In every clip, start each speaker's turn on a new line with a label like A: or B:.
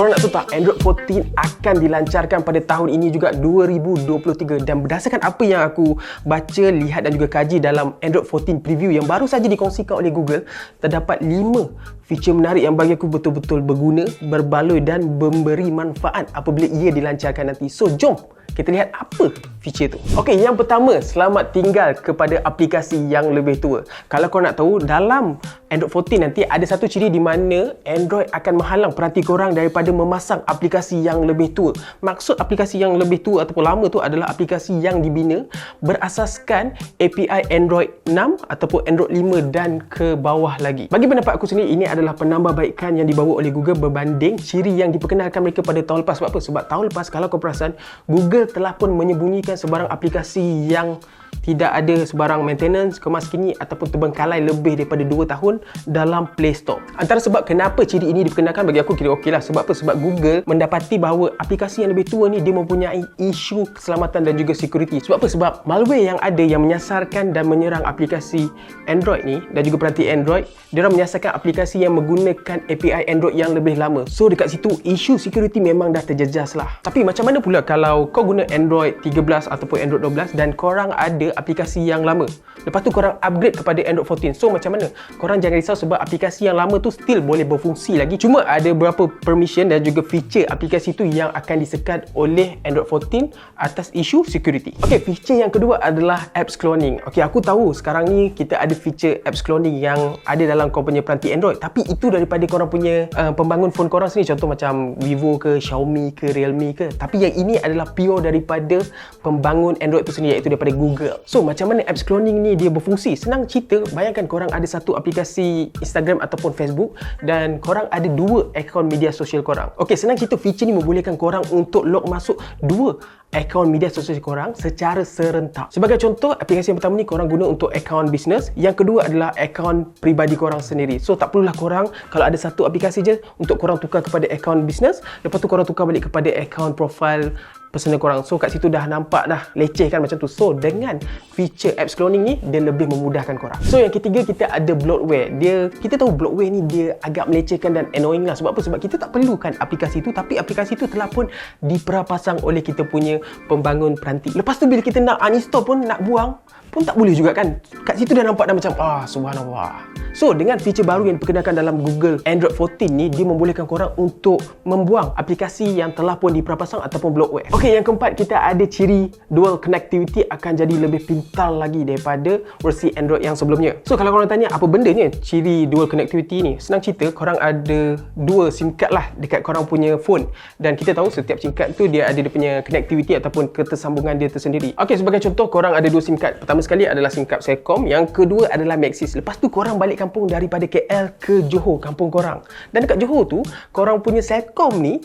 A: Korang nak tahu tak, Android 14 akan dilancarkan pada tahun ini juga, 2023. Dan berdasarkan apa yang aku baca, lihat dan juga kaji dalam Android 14 preview yang baru saja dikongsikan oleh Google, terdapat 5 feature menarik yang bagi aku betul-betul berguna, berbaloi dan memberi manfaat apabila ia dilancarkan nanti. So, jom kita lihat apa feature tu. Okey, yang pertama, selamat tinggal kepada aplikasi yang lebih tua. Kalau korang nak tahu, dalam Android 14 nanti ada satu ciri di mana Android akan menghalang peranti korang daripada memasang aplikasi yang lebih tua. Maksud aplikasi yang lebih tua ataupun lama tu adalah aplikasi yang dibina berasaskan API Android 6 ataupun Android 5 dan ke bawah lagi. Bagi pendapat aku sendiri, ini adalah penambahbaikan yang dibawa oleh Google berbanding ciri yang diperkenalkan mereka pada tahun lepas. Sebab apa? Sebab tahun lepas, kalau kau perasan, Google telah pun menyembunyikan sebarang aplikasi yang tidak ada sebarang maintenance, kemaskini ataupun terbengkalai lebih daripada 2 tahun dalam Play Store. Antara sebab kenapa ciri ini diperkenalkan bagi aku kira okey lah. Sebab apa? Sebab Google mendapati bahawa aplikasi yang lebih tua ni dia mempunyai isu keselamatan dan juga security. Sebab apa? Sebab malware yang ada yang menyasarkan dan menyerang aplikasi Android ni dan juga peranti Android, dia orang menyasarkan aplikasi yang menggunakan API Android yang lebih lama. So dekat situ isu security memang dah terjejas lah. Tapi macam mana pula kalau kau guna Android 13 ataupun Android 12 dan korang ada aplikasi yang lama, lepas tu korang upgrade kepada Android 14. So macam mana? Korang jangan risau sebab aplikasi yang lama tu still boleh berfungsi lagi. Cuma ada beberapa permission dan juga feature aplikasi tu yang akan disekat oleh Android 14 atas isu security. Okey, feature yang kedua adalah apps cloning. Okey, aku tahu sekarang ni kita ada feature apps cloning yang ada dalam kau punya peranti Android, tapi itu daripada korang punya pembangun phone korang sendiri, contoh macam Vivo ke, Xiaomi ke, Realme ke. Tapi yang ini adalah pure daripada pembangun Android tu sendiri, iaitu daripada Google. So macam mana apps cloning ni dia berfungsi? Senang cerita, bayangkan korang ada satu aplikasi Instagram ataupun Facebook dan korang ada 2 akaun media sosial korang. Okey, senang cerita, feature ni membolehkan korang untuk log masuk 2 akaun media sosial korang secara serentak. Sebagai contoh, aplikasi yang pertama ni korang guna untuk akaun bisnes, yang kedua adalah akaun peribadi korang sendiri. So tak perlulah korang, kalau ada satu aplikasi je untuk korang tukar kepada akaun bisnes, lepas tu korang tukar balik kepada akaun profile personal korang. So kat situ dah nampak dah leceh kan macam tu. So dengan feature apps cloning ni, dia lebih memudahkan korang. So yang ketiga, kita ada bloatware. Kita tahu bloatware ni dia agak melecehkan dan annoying lah. Sebab apa? Sebab kita tak perlukan aplikasi tu, tapi aplikasi tu telah pun diperapasang oleh kita punya pembangun peranti. Lepas tu bila kita nak uninstall pun, nak buang pun tak boleh juga kan. Kat situ dah nampak dah macam subhanallah. So dengan feature baru yang diperkenalkan dalam Google Android 14 ni, dia membolehkan korang untuk membuang aplikasi yang telah pun diperapasang ataupun bloatware. Okey, yang keempat, kita ada ciri dual connectivity akan jadi lebih pintar lagi daripada versi Android yang sebelumnya. So kalau korang tanya apa bendanya ciri dual connectivity ni, senang cerita, korang ada 2 SIM card lah dekat korang punya phone, dan kita tahu setiap SIM card tu dia ada dia punya connectivity ataupun ketersambungan dia tersendiri. Okey, sebagai contoh, korang ada 2 SIM card. Pertama sekali adalah SIM card Celcom, yang kedua adalah Maxis. Lepas tu korang balik kampung daripada KL ke Johor, kampung korang. Dan dekat Johor tu, korang punya Celcom ni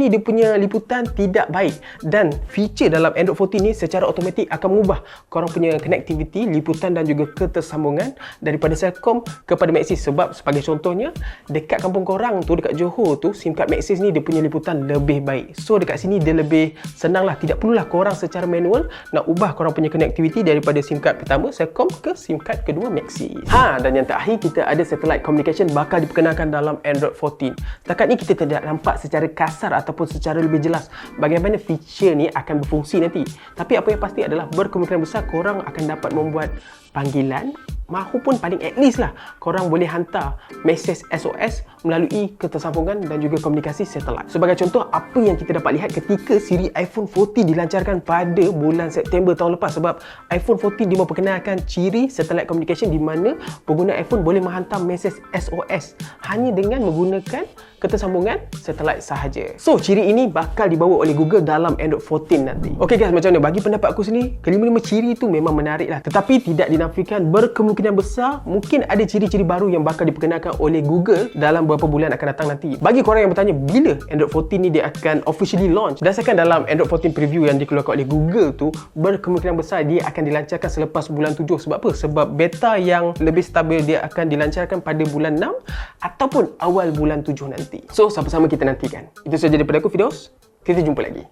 A: dia punya liputan tidak baik. Dan feature dalam Android 14 ni secara automatik akan mengubah korang punya connectivity, liputan dan juga ketersambungan daripada Celcom kepada Maxis. Sebab sebagai contohnya, dekat kampung korang tu, dekat Johor tu, SIM card Maxis ni dia punya liputan lebih baik. So dekat sini dia lebih senang lah. Tidak perlulah korang secara manual nak ubah korang punya connectivity daripada SIM card pertama Celcom ke SIM card kedua Maxis. Dan yang terakhir, kita ada satellite communication bakal diperkenalkan dalam Android 14. Setakat ni kita tidak nampak secara kasar ataupun secara lebih jelas bagaimana feature ni akan berfungsi nanti. Tapi apa yang pasti adalah berkemungkinan besar korang akan dapat membuat panggilan, mahupun paling at least lah korang boleh hantar mesej SOS melalui ketersambungan dan juga komunikasi satelit. Sebagai contoh, apa yang kita dapat lihat ketika siri iPhone 14 dilancarkan pada bulan September tahun lepas. Sebab iPhone 14 dia memperkenalkan ciri satellite communication di mana pengguna iPhone boleh menghantar mesej SOS hanya dengan menggunakan ketersambungan satelit sahaja. So ciri ini bakal dibawa oleh Google dalam Android 14 nanti. Okey guys, macam mana? Bagi pendapat aku sendiri, kelima-lima ciri itu memang menarik lah. Tetapi tidak dinafikan berkemungkinan besar mungkin ada ciri-ciri baru yang bakal diperkenalkan oleh Google dalam beberapa bulan akan datang nanti. Bagi korang yang bertanya bila Android 14 ni dia akan officially launch, berdasarkan dalam Android 14 preview yang dikeluarkan oleh Google tu, berkemungkinan besar dia akan dilancarkan selepas bulan 7. Sebab apa? Sebab beta yang lebih stabil dia akan dilancarkan pada bulan 6 ataupun awal bulan 7 nanti. So sama-sama kita nantikan. Itu saja daripada aku, Firdaus. Kita jumpa lagi.